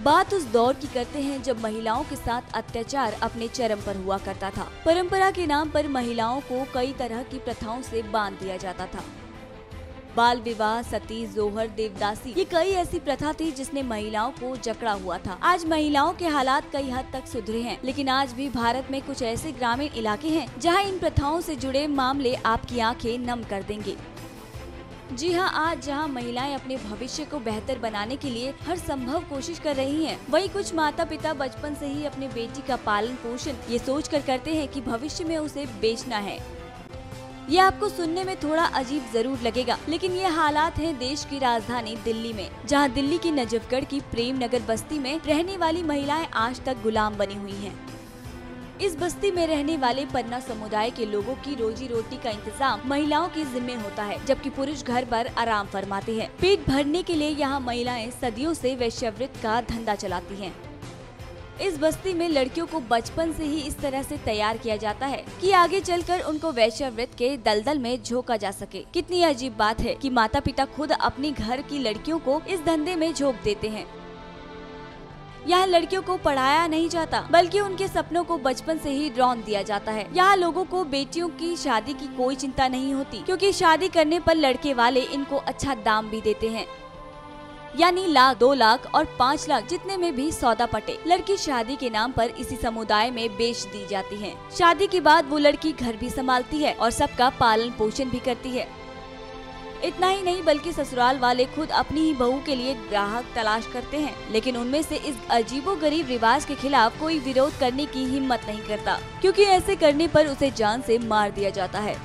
बात उस दौर की करते हैं जब महिलाओं के साथ अत्याचार अपने चरम पर हुआ करता था। परंपरा के नाम पर महिलाओं को कई तरह की प्रथाओं से बांध दिया जाता था। बाल विवाह, सती, जोहर, देवदासी, ये कई ऐसी प्रथा थी जिसने महिलाओं को जकड़ा हुआ था। आज महिलाओं के हालात कई हद तक सुधरे हैं, लेकिन आज भी भारत में कुछ ऐसे ग्रामीण इलाके हैं जहां इन प्रथाओं से जुड़े मामले आपकी आंखें नम कर देंगे। जी हाँ, आज जहाँ महिलाएं अपने भविष्य को बेहतर बनाने के लिए हर संभव कोशिश कर रही हैं, वहीं कुछ माता पिता बचपन से ही अपने बेटी का पालन पोषण ये सोचकर करते हैं कि भविष्य में उसे बेचना है। ये आपको सुनने में थोड़ा अजीब जरूर लगेगा, लेकिन ये हालात हैं देश की राजधानी दिल्ली में, जहाँ दिल्ली की नजफगढ़ की प्रेम नगर बस्ती में रहने वाली महिलाएं आज तक गुलाम बनी हुई हैं। इस बस्ती में रहने वाले पन्ना समुदाय के लोगों की रोजी रोटी का इंतजाम महिलाओं के जिम्मे होता है, जबकि पुरुष घर पर आराम फरमाते हैं। पेट भरने के लिए यहाँ महिलाएं सदियों से वैश्यावृत्ति का धंधा चलाती हैं। इस बस्ती में लड़कियों को बचपन से ही इस तरह से तैयार किया जाता है कि आगे चलकर उनको वैश्यावृत्ति के दलदल में झोंका जा सके। कितनी अजीब बात है कि माता पिता खुद अपनी घर की लड़कियों को इस धंधे में झोंक देते हैं। यहाँ लड़कियों को पढ़ाया नहीं जाता, बल्कि उनके सपनों को बचपन से ही रौंद दिया जाता है। यहाँ लोगों को बेटियों की शादी की कोई चिंता नहीं होती, क्योंकि शादी करने पर लड़के वाले इनको अच्छा दाम भी देते हैं, यानी लाख, 2 लाख और 5 लाख जितने में भी सौदा पटे लड़की शादी के नाम पर इसी समुदाय में बेच दी जाती है। शादी के बाद वो लड़की घर भी संभालती है और सबका पालन पोषण भी करती है। इतना ही नहीं, बल्कि ससुराल वाले खुद अपनी ही बहू के लिए ग्राहक तलाश करते हैं, लेकिन उनमें से इस अजीबोगरीब रिवाज के खिलाफ कोई विरोध करने की हिम्मत नहीं करता, क्योंकि ऐसे करने पर उसे जान से मार दिया जाता है।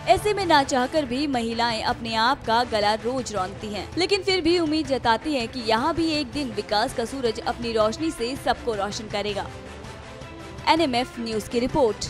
ऐसे में ना चाहकर भी महिलाएं अपने आप का गला रोज रौंदती हैं, लेकिन फिर भी उम्मीद जताती हैं कि यहाँ भी एक दिन विकास का सूरज अपनी रोशनी से सबको रोशन करेगा। NMF न्यूज की रिपोर्ट।